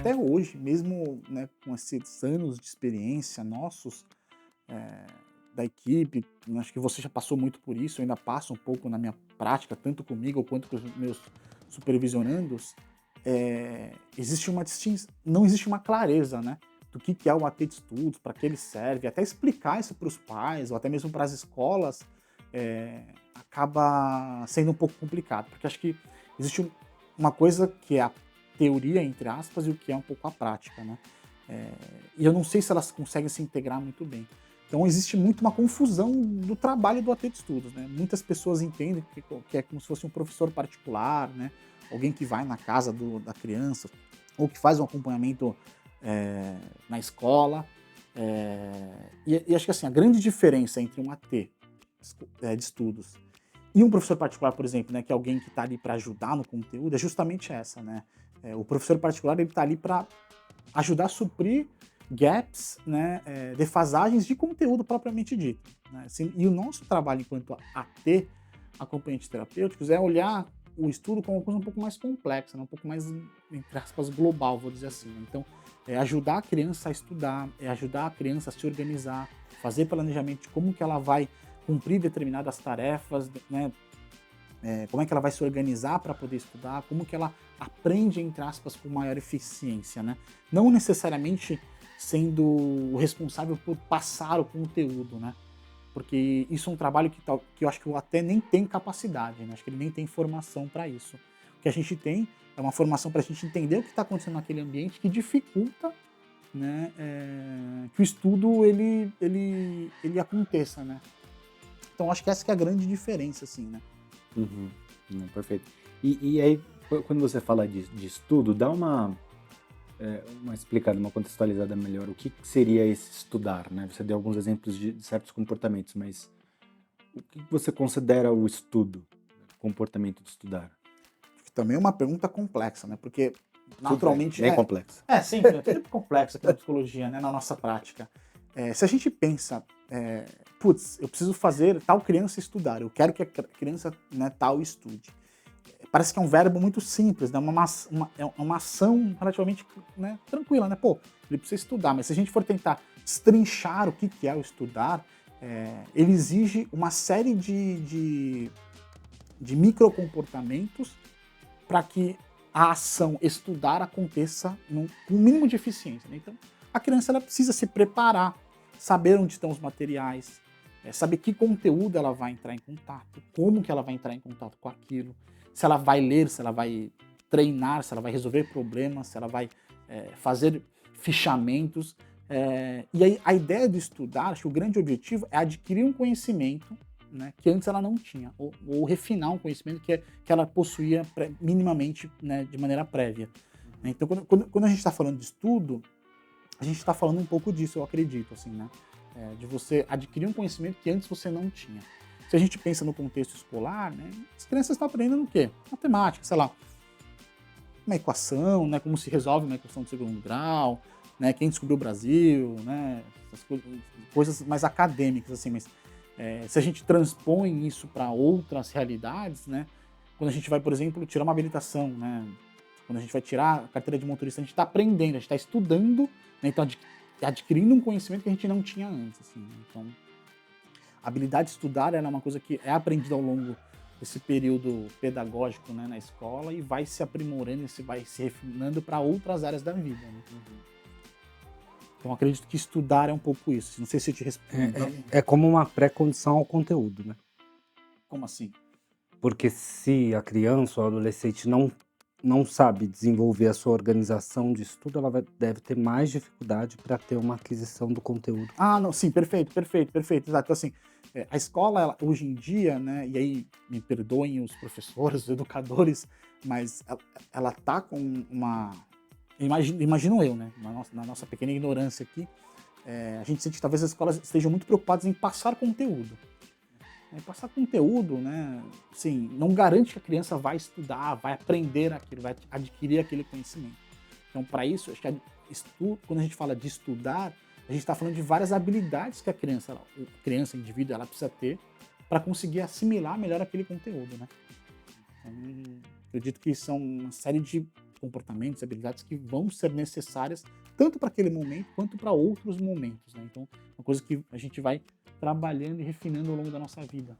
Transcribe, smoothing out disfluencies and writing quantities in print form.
até hoje, mesmo, né, com esses anos de experiência nossos, eh, da equipe, acho que você já passou muito por isso, eu ainda passo um pouco na minha prática, tanto comigo quanto com os meus supervisionandos, existe uma não existe uma clareza, né, do que é o AT de estudos, para que ele serve, até explicar isso para os pais ou até mesmo para as escolas, acaba sendo um pouco complicado, porque acho que existe uma coisa que é a teoria, entre aspas, e o que é um pouco a prática, né. Eh, e eu não sei se elas conseguem se integrar muito bem. Então existe muito uma confusão do trabalho do AT de estudos, né. Muitas pessoas entendem que é como se fosse um professor particular, né, alguém que vai na casa da criança, ou que faz um acompanhamento, na escola. E acho que assim, a grande diferença entre um AT de estudos e um professor particular, por exemplo, né, que é alguém que está ali para ajudar no conteúdo, é justamente essa, né. O professor particular ele está ali para ajudar a suprir gaps, né, defasagens de conteúdo propriamente dito, né. Assim, e o nosso trabalho enquanto AT, acompanhantes terapêuticos, é olhar o estudo como uma coisa um pouco mais complexa, né, um pouco mais, entre aspas, global, vou dizer assim, né. Então, é ajudar a criança a estudar, é ajudar a criança a se organizar, fazer planejamento de como que ela vai cumprir determinadas tarefas, né, como é que ela vai se organizar para poder estudar, como que ela aprende, entre aspas, com maior eficiência, né? Não necessariamente sendo o responsável por passar o conteúdo, né? Porque isso é um trabalho que eu acho que eu até nem tem capacidade, né? Acho que ele nem tem formação para isso. O que a gente tem é uma formação para a gente entender o que está acontecendo naquele ambiente que dificulta, né, que o estudo ele aconteça, né? Então acho que essa que é a grande diferença, assim, né? Uhum. Não, perfeito. E aí, quando você fala de estudo, dá uma explicada, uma contextualizada melhor. O que que seria esse estudar, né? Você deu alguns exemplos de certos comportamentos, mas o que você considera o estudo, o comportamento de estudar? Que também é uma pergunta complexa, né, porque Tudo é naturalmente bem complexo. sempre, né, tudo é complexo aqui na psicologia, né, na nossa prática. Se a gente pensa, "Putz, eu preciso fazer tal criança estudar, eu quero que a criança, né, tal estude". Parece que é um verbo muito simples, né, uma ação relativamente, né, tranquila, né, pô, ele precisa estudar, mas se a gente for tentar destrinchar o que é o estudar, ele exige uma série de microcomportamentos para que a ação estudar aconteça com o mínimo de eficiência, né. Então, a criança ela precisa se preparar, saber onde estão os materiais, saber que conteúdo ela vai entrar em contato, como que ela vai entrar em contato com aquilo, se ela vai ler, se ela vai treinar, se ela vai resolver problemas, se ela vai, fazer fichamentos. E aí a ideia do estudar, acho que o grande objetivo é adquirir um conhecimento, né, que antes ela não tinha, ou refinar um conhecimento que ela possuía minimamente, né, de maneira prévia, né. Então quando a gente está falando de estudo, a gente está falando um pouco disso, eu acredito, assim, né, de você adquirir um conhecimento que antes você não tinha. Se a gente pensa no contexto escolar, né, as crianças estão aprendendo o quê? Matemática, sei lá, uma equação, né, como se resolve uma equação de segundo grau, né, quem descobriu o Brasil, né, essas coisas mais acadêmicas, assim, mas se a gente transpõe isso para outras realidades, né, quando a gente vai, por exemplo, tirar uma habilitação, né, quando a gente vai tirar a carteira de motorista, a gente está aprendendo, a gente está estudando, né, então adquirindo um conhecimento que a gente não tinha antes, assim, né. Então, a habilidade de estudar ela é uma coisa que é aprendida ao longo desse período pedagógico, né, na escola, e vai se aprimorando e se vai se refinando para outras áreas da vida, né. Então acredito que estudar é um pouco isso. Não sei se eu te respondi. É como uma pré-condição ao conteúdo, né? Como assim? Porque se a criança ou adolescente não sabe desenvolver a sua organização de estudo, ela deve ter mais dificuldade para ter uma aquisição do conteúdo. Ah, não, sim, perfeito, perfeito, perfeito, exato. Então, assim, a escola, hoje em dia, né, e aí me perdoem os professores, os educadores, mas ela tá com uma. Imagino eu, né, na nossa pequena ignorância aqui, a gente sente que talvez as escolas estejam muito preocupadas em passar conteúdo. Passar conteúdo, né, assim, não garante que a criança vai estudar, vai aprender aquilo, vai adquirir aquele conhecimento. Então, para isso, acho que quando a gente fala de estudar, a gente está falando de várias habilidades que a criança, o indivíduo, ela precisa ter para conseguir assimilar melhor aquele conteúdo, né? Então, acredito que são uma série de comportamentos, habilidades que vão ser necessárias tanto para aquele momento quanto para outros momentos, né? Então, é uma coisa que a gente vai trabalhando e refinando ao longo da nossa vida.